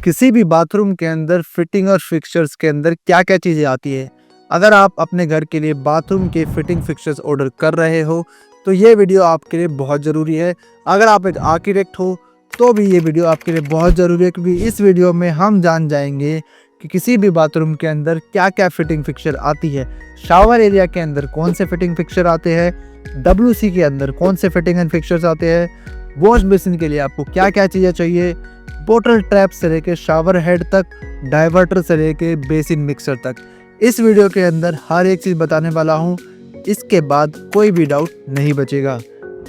किसी भी बाथरूम के अंदर फिटिंग और फिक्सचर्स के अंदर क्या-क्या चीज़ें आती है। अगर आप अपने घर के लिए बाथरूम के फिटिंग फिक्सचर्स ऑर्डर कर रहे हो, तो ये वीडियो आपके लिए बहुत ज़रूरी है। अगर आप एक आर्किटेक्ट हो, तो भी ये वीडियो आपके लिए बहुत ज़रूरी है, क्योंकि इस वीडियो में हम जान जाएँगे कि किसी भी बाथरूम के अंदर क्या-क्या फिटिंग फिक्सचर आती है। शावर एरिया के अंदर कौन से फिटिंग फिक्सचर आते हैं, डब्ल्यूसी के अंदर कौन से फिटिंग एंड फिक्सचर्स आते हैं, वॉश बेसिन के लिए आपको क्या-क्या चीज़ें चाहिए, बोतल ट्रैप से लेके शावर हेड तक, डाइवर्टर से लेके बेसिन मिक्सर तक। इस वीडियो के अंदर हर एक चीज़ बताने वाला हूँ, इसके बाद कोई भी डाउट नहीं बचेगा।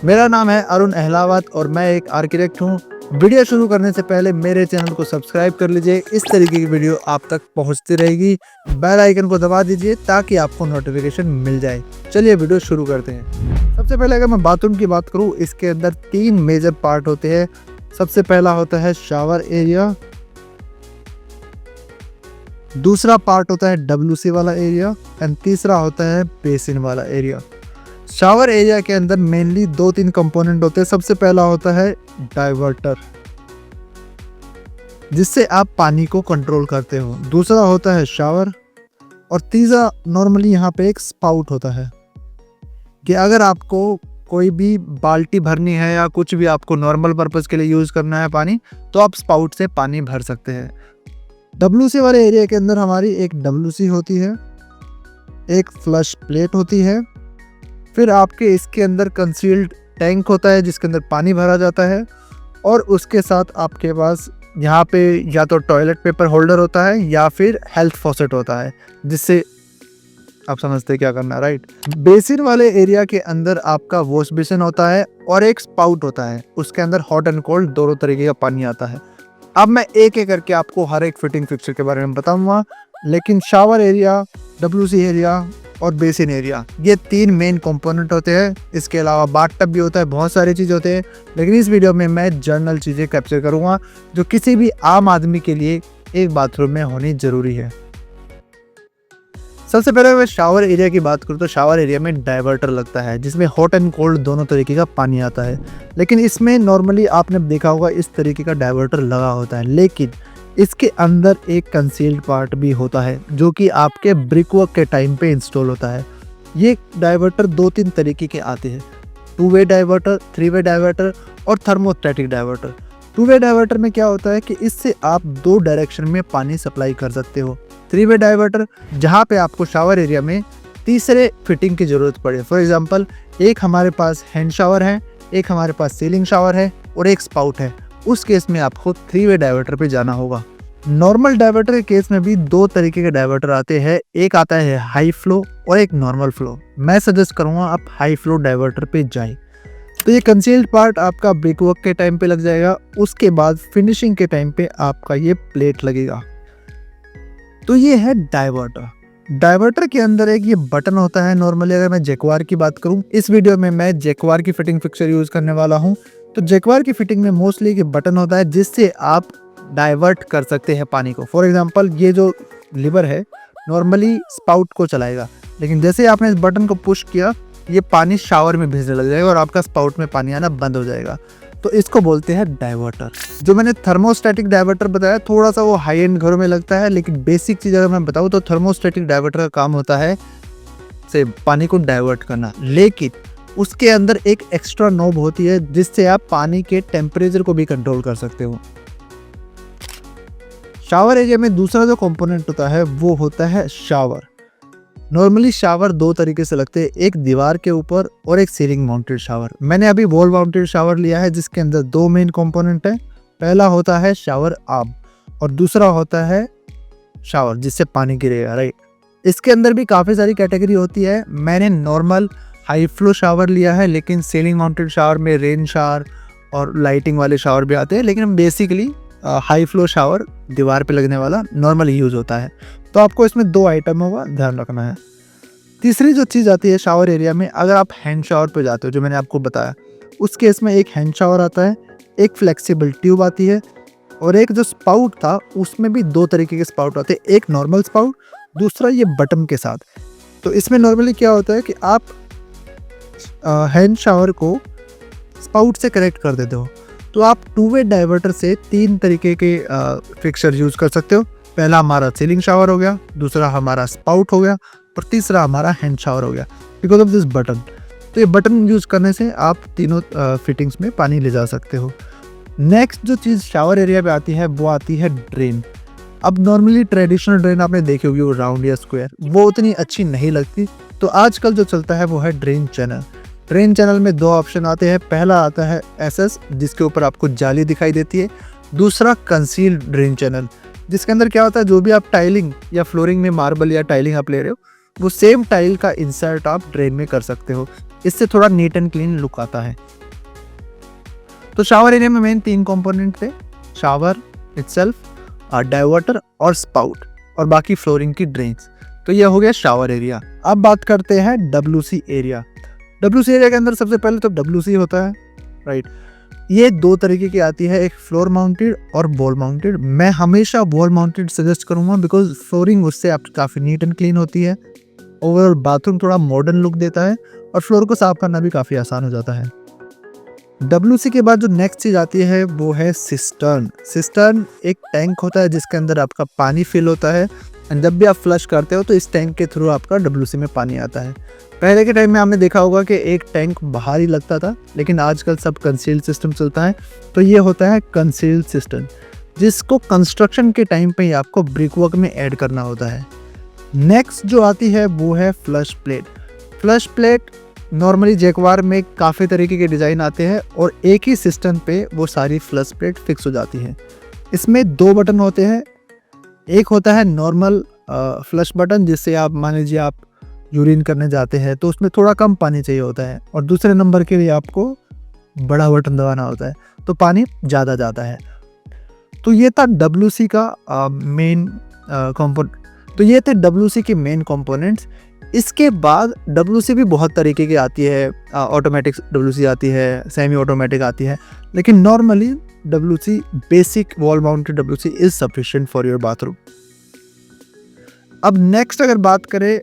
मेरा नाम है अरुण अहलावत और मैं एक आर्किटेक्ट हूँ। वीडियो शुरू करने से पहले मेरे चैनल को सब्सक्राइब कर लीजिए, इस तरीके की वीडियो आप तक पहुँचती रहेगी। बेल आइकन को दबा दीजिए ताकि आपको नोटिफिकेशन मिल जाए। चलिए वीडियो शुरू करते हैं। सबसे पहले अगर मैं बाथरूम की बात करूँ, इसके अंदर 3 मेजर पार्ट होते हैं। सबसे पहला होता है शावर एरिया, दूसरा पार्ट होता है डब्ल्यूसी वाला एरिया एंड तीसरा होता है बेसिन वाला एरिया। शावर एरिया के अंदर मेनली 2-3 कंपोनेंट होते हैं। सबसे पहला होता है डाइवर्टर, जिससे आप पानी को कंट्रोल करते हो। दूसरा होता है शावर और तीसरा नॉर्मली यहाँ पे एक स्पाउट होता है कि अगर आपको कोई भी बाल्टी भरनी है या कुछ भी आपको नॉर्मल पर्पस के लिए यूज़ करना है पानी, तो आप स्पाउट से पानी भर सकते हैं। डब्ल्यूसी वाले एरिया के अंदर हमारी एक डब्ल्यूसी होती है, एक फ्लश प्लेट होती है, फिर आपके इसके अंदर कंसील्ड टैंक होता है जिसके अंदर पानी भरा जाता है, और उसके साथ आपके पास यहाँ पे या तो टॉयलेट पेपर होल्डर होता है या फिर हेल्थ फॉसेट होता है, जिससे आप समझते हैं क्या करना है, राइट। बेसिन वाले एरिया के अंदर आपका वॉश बेसिन होता है और एक स्पाउट होता है, उसके अंदर हॉट एंड कोल्ड दोनों तरीके का पानी आता है। अब मैं एक एक करके आपको हर एक फिटिंग फिक्सचर के बारे में बताऊंगा, लेकिन शावर एरिया, डब्ल्यूसी एरिया और बेसिन एरिया, ये 3 मेन कंपोनेंट होते हैं। इसके अलावा बाथटब भी होता है, बहुत सारी चीज़ होते हैं, लेकिन इस वीडियो में मैं जनरल चीज़ें कैप्चर करूँगा जो किसी भी आम आदमी के लिए एक बाथरूम में होनी ज़रूरी है। सबसे पहले मैं शावर एरिया की बात करूँ तो शावर एरिया में डाइवर्टर लगता है, जिसमें हॉट एंड कोल्ड दोनों तरीके का पानी आता है। लेकिन इसमें नॉर्मली आपने देखा होगा इस तरीके का डाइवर्टर लगा होता है, लेकिन इसके अंदर एक कंसील्ड पार्ट भी होता है जो कि आपके ब्रिक वर्क के टाइम पे इंस्टॉल होता है। ये डाइवर्टर 2-3 तरीके के आते हैं, 2 वे डाइवर्टर, 3 वे डाइवर्टर और थर्मोस्टैटिक डाइवर्टर। 2 वे डाइवर्टर में क्या होता है कि इससे आप 2 डायरेक्शन में पानी सप्लाई कर सकते हो। 3 वे डाइवर्टर जहाँ पे आपको शावर एरिया में तीसरे फिटिंग की ज़रूरत पड़े। फॉर एग्जांपल, एक हमारे पास हैंड शावर है, एक हमारे पास सीलिंग शावर है और एक स्पाउट है, उस केस में आपको 3 वे डाइवर्टर पे जाना होगा। नॉर्मल डाइवर्टर के केस में भी 2 तरीके के डाइवर्टर आते हैं, एक आता है हाई फ्लो और एक नॉर्मल फ्लो। मैं सजेस्ट करूँगा आप हाई फ्लो डाइवर्टर पे जाएँ। तो ये कंसील्ड पार्ट आपका ब्रिक वर्क के टाइम पे लग जाएगा, उसके बाद फिनिशिंग के टाइम पे आपका ये प्लेट लगेगा। तो ये है डाइवर्टर। डाइवर्टर के अंदर एक ये बटन होता है। नॉर्मली अगर मैं जैक्वार की बात करूं, इस वीडियो में मैं जैक्वार की फिटिंग फिक्सचर यूज़ करने वाला हूं। तो जैक्वार की फिटिंग में मोस्टली ये बटन होता है जिससे आप डाइवर्ट कर सकते हैं पानी को। फॉर एग्जांपल, ये जो लीवर है नॉर्मली स्पाउट को चलाएगा, लेकिन जैसे आपने इस बटन को पुश किया, ये पानी शावर में भेजने लग जाएगा और आपका स्पाउट में पानी आना बंद हो जाएगा। तो इसको बोलते हैं डाइवर्टर। जो मैंने थर्मोस्टैटिक डाइवर्टर बताया, थोड़ा सा वो हाई एंड घरों में लगता है, लेकिन बेसिक चीज़ अगर मैं बताऊँ तो थर्मोस्टैटिक डाइवर्टर का काम होता है से पानी को डाइवर्ट करना, लेकिन उसके अंदर एक एक्स्ट्रा नॉब होती है जिससे आप पानी के टेम्परेचर को भी कंट्रोल कर सकते हो। शावर एरिया में दूसरा जो कंपोनेंट होता है वो होता है शावर। नॉर्मली शावर 2 तरीके से लगते हैं, एक दीवार के ऊपर और एक सीलिंग माउंटेड शावर। मैंने अभी वॉल माउंटेड शावर लिया है जिसके अंदर 2 मेन कंपोनेंट है। पहला होता है शावर आर्म और दूसरा होता है शावर जिससे पानी गिरेगा, राइट। इसके अंदर भी काफ़ी सारी कैटेगरी होती है। मैंने नॉर्मल हाई फ्लो शावर लिया है, लेकिन सीलिंग माउंटेड शावर में रेन शावर और लाइटिंग वाले शावर भी आते हैं, लेकिन बेसिकली हाई फ्लो शावर दीवार पे लगने वाला नॉर्मल यूज़ होता है। तो आपको इसमें 2 आइटम होगा, ध्यान रखना है। तीसरी जो चीज़ आती है शावर एरिया में, अगर आप हैंड शावर पे जाते हो, जो मैंने आपको बताया, उस केस में एक हैंड शावर आता है, एक फ्लेक्सिबल ट्यूब आती है और एक जो स्पाउट था उसमें भी 2 तरीके के स्पाउट आते हैं, एक नॉर्मल स्पाउट, दूसरा ये बटन के साथ। तो इसमें नॉर्मली क्या होता है कि आप हैंड शावर को स्पाउट से कनेक्ट कर देते हो। तो आप टू वे डाइवर्टर से 3 तरीके के फिक्सचर यूज़ कर सकते हो। पहला हमारा सीलिंग शावर हो गया, दूसरा हमारा स्पाउट हो गया और तीसरा हमारा हैंड शावर हो गया बिकॉज ऑफ दिस बटन। तो ये बटन यूज़ करने से आप तीनों फिटिंग्स में पानी ले जा सकते हो। नेक्स्ट जो चीज़ शावर एरिया पे आती है वो आती है ड्रेन। अब नॉर्मली ट्रेडिशनल ड्रेन आपने देखी होगी वो राउंड या स्क्वायर, वो उतनी अच्छी नहीं लगती। तो आजकल जो चलता है वो है ड्रेन चैनल। ड्रेन चैनल में 2 ऑप्शन आते हैं। पहला आता है एसएस जिसके ऊपर आपको जाली दिखाई देती है। दूसरा कंसील्ड ड्रेन चैनल जिसके अंदर क्या होता है, जो भी आप टाइलिंग या फ्लोरिंग में मार्बल या टाइलिंग आप ले रहे हो वो सेम टाइल का इंसर्ट आप ड्रेन में कर सकते हो। इससे थोड़ा नीट एंड क्लीन लुक आता है। तो शावर एरिया में मेन 3 कंपोनेंट थे, शावर इटसेल्फ, डाइवर्टर और स्पाउट, और बाकी फ्लोरिंग की ड्रेन्स। तो ये हो गया शावर एरिया। अब बात करते हैं डब्ल्यूसी एरिया। डब्ल्यूसी एरिया के अंदर सबसे पहले तो डब्ल्यूसी होता है, राइट। ये 2 तरीके की आती है, एक फ्लोर माउंटेड और वॉल माउंटेड। मैं हमेशा वॉल माउंटेड सजेस्ट करूंगा बिकॉज फ्लोरिंग उससे आप काफ़ी नीट एंड क्लीन होती है, ओवरऑल बाथरूम थोड़ा मॉडर्न लुक देता है और फ्लोर को साफ करना भी काफ़ी आसान हो जाता है। डब्ल्यूसी के बाद जो नेक्स्ट चीज़ आती है वो है सिस्टर्न। सिस्टर्न एक टैंक होता है जिसके अंदर आपका पानी फिल होता है एंड जब भी आप फ्लश करते हो तो इस टैंक के थ्रू आपका डब्ल्यूसी में पानी आता है। पहले के टाइम में आपने देखा होगा कि एक टैंक बाहर ही लगता था, लेकिन आजकल सब कंसील्ड सिस्टम चलता है। तो ये होता है कंसील्ड सिस्टम जिसको कंस्ट्रक्शन के टाइम पे ही आपको ब्रिक वर्क में ऐड करना होता है। नेक्स्ट जो आती है वो है flush plate. Flush plate normally Jaquar में काफ़ी तरीके के डिज़ाइन आते हैं और एक ही सिस्टम पे वो सारी फ्लश प्लेट फिक्स हो जाती हैं। इसमें 2 बटन होते हैं। एक होता है नॉर्मल फ्लश बटन जिससे आप मान लीजिए आप यूरिन करने जाते हैं तो उसमें थोड़ा कम पानी चाहिए होता है, और दूसरे नंबर के लिए आपको बड़ा बटन दबाना होता है तो पानी ज़्यादा जाता है। तो ये था डब्ल्यूसी का मेन कंपोनेंट। तो ये थे डब्ल्यूसी के मेन कंपोनेंट्स। इसके बाद डब्ल्यूसी भी बहुत तरीके की आती है, ऑटोमेटिक डब्ल्यूसी आती है, सेमी ऑटोमेटिक आती है, लेकिन normally WC basic wall mounted WC is sufficient for your bathroom. अब नेक्स्ट अगर बात करें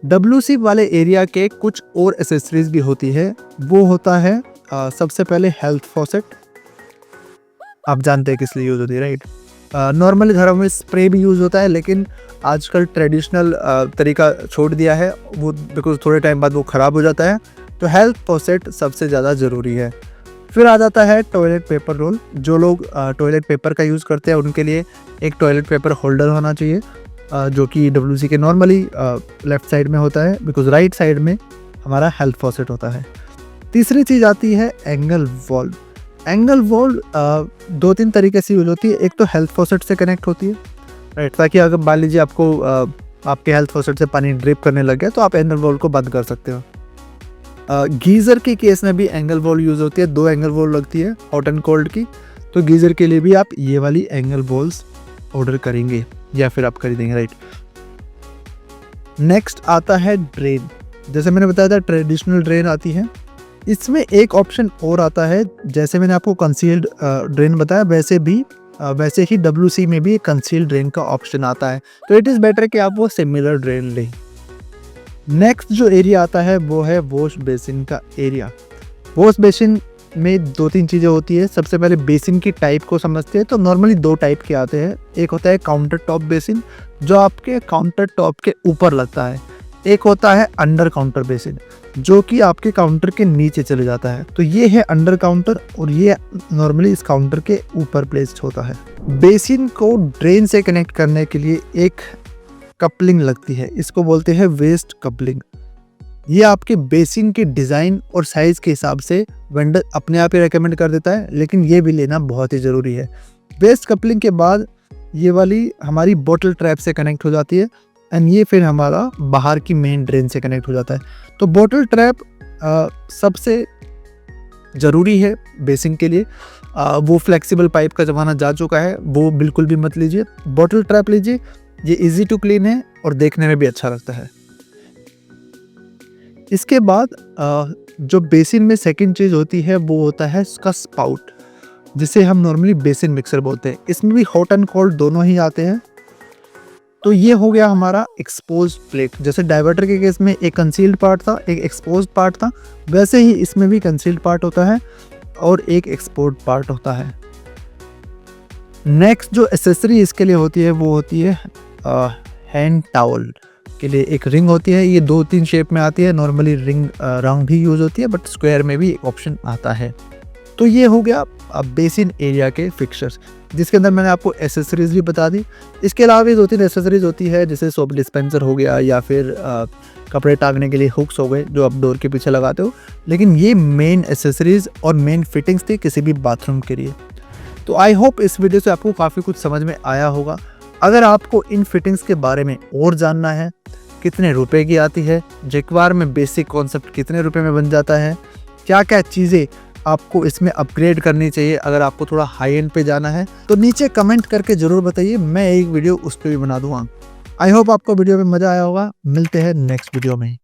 डब्ल्यूसी वाले एरिया के कुछ और एसेसरीज भी होती है, वो होता है सबसे पहले हेल्थ फॉसेट। आप जानते हैं किस लिए यूज होती है, राइट। नॉर्मली घरों में स्प्रे भी यूज़ होता है, लेकिन आजकल ट्रेडिशनल तरीका छोड़ दिया है वो बिकॉज थोड़े टाइम बाद वो ख़राब हो जाता है। तो हेल्थ फॉसेट सबसे ज़्यादा ज़रूरी है। फिर आ जाता है टॉयलेट पेपर रोल। जो लोग टॉयलेट पेपर का यूज़ करते हैं उनके लिए एक टॉयलेट पेपर होल्डर होना चाहिए, जो कि डब्ल्यूसी के नॉर्मली लेफ़्ट साइड में होता है बिकॉज राइट साइड में हमारा हेल्थ फॉसेट होता है। तीसरी चीज़ आती है एंगल वॉल्व। एंगल वॉल्व 2-3 तरीके से यूज होती है। एक तो हेल्थ फॉसेट से कनेक्ट होती है, राइट, ताकि अगर मान लीजिए आपको आपके हेल्थ फॉसेट से पानी ड्रिप करने लग गया तो आप एंगल वॉल्व को बंद कर सकते हो। गीज़र के केस में भी एंगल वॉल्व यूज़ होती है। 2 एंगल वॉल्व लगती है हॉट एंड कोल्ड की। तो गीज़र के लिए भी आप ये वाली एंगल वॉल्व्स ऑर्डर करेंगे या फिर आप खरीदेंगे, राइट। नेक्स्ट आता है ड्रेन। जैसे मैंने बताया था ट्रेडिशनल ड्रेन आती है। इसमें एक ऑप्शन और आता है, जैसे मैंने आपको कंसील्ड ड्रेन बताया वैसे ही डब्ल्यूसी में भी कंसील्ड ड्रेन का ऑप्शन आता है। तो इट इज़ बेटर कि आप वो सिमिलर ड्रेन लें। नेक्स्ट जो एरिया आता है वो है वॉश बेसिन का एरिया। वॉश बेसिन में 2-3 चीज़ें होती है। सबसे पहले बेसिन की टाइप को समझते हैं तो नॉर्मली 2 टाइप के आते हैं। एक होता है काउंटर टॉप बेसिन जो आपके काउंटर टॉप के ऊपर लगता है। एक होता है अंडर काउंटर बेसिन जो कि आपके काउंटर के नीचे चले जाता है। तो ये है अंडर काउंटर और ये नॉर्मली इस काउंटर के ऊपर प्लेस्ड होता है। बेसिन को ड्रेन से कनेक्ट करने के लिए एक कपलिंग लगती है, इसको बोलते हैं वेस्ट कपलिंग। ये आपके बेसिन के डिज़ाइन और साइज़ के हिसाब से वेंडर अपने आप ही रेकमेंड कर देता है, लेकिन ये भी लेना बहुत ही ज़रूरी है। वेस्ट कपलिंग के बाद ये वाली हमारी बोतल ट्रैप से कनेक्ट हो जाती है एंड ये फिर हमारा बाहर की मेन ड्रेन से कनेक्ट हो जाता है। तो बोतल ट्रैप सबसे ज़रूरी है बेसिन के लिए। वो फ्लेक्सिबल पाइप का ज़माना जा चुका है, वो बिल्कुल भी मत लीजिए। बोतल ट्रैप लीजिए, ये इजी टू क्लीन है और देखने में भी अच्छा लगता है। इसके बाद जो बेसिन में सेकंड चीज़ होती है वो होता है इसका स्पाउट, जिसे हम नॉर्मली बेसिन मिक्सर बोलते हैं। इसमें भी हॉट एंड कोल्ड दोनों ही आते हैं। तो ये हो गया हमारा एक्सपोज प्लेट। जैसे डाइवर्टर के केस में एक कंसील्ड पार्ट था, एक एक्सपोज पार्ट था, वैसे ही इसमें भी कंसील्ड पार्ट होता है और एक एक्सपोज पार्ट होता है। नेक्स्ट जो एसेसरी इसके लिए होती है वो होती है हैंड टॉवल के लिए एक रिंग होती है। ये 2-3 शेप में आती है, नॉर्मली रिंग राउंड भी यूज होती है, बट स्क्वायर में भी ऑप्शन आता है। तो ये हो गया बेसिन एरिया के फिक्सचर्स, जिसके अंदर मैंने आपको एसेसरीज भी बता दी। इसके अलावा भी 2-3 एसेसरीज होती है, जैसे सोप डिस्पेंसर हो गया या फिर कपड़े टांगने के लिए हुक्स हो गए जो आप डोर के पीछे लगाते हो। लेकिन ये मेन एसेसरीज और मेन फिटिंग्स थी किसी भी बाथरूम के लिए। तो आई होप इस वीडियो से आपको काफ़ी कुछ समझ में आया होगा। अगर आपको इन फिटिंग्स के बारे में और जानना है, कितने रुपए की आती है, जैक्वार में बेसिक कॉन्सेप्ट कितने रुपए में बन जाता है, क्या क्या चीज़ें आपको इसमें अपग्रेड करनी चाहिए अगर आपको थोड़ा हाई एंड पे जाना है, तो नीचे कमेंट करके ज़रूर बताइए, मैं एक वीडियो उस पर भी बना दूँगा। आई होप आपको वीडियो में मज़ा आया होगा। मिलते हैं नेक्स्ट वीडियो में।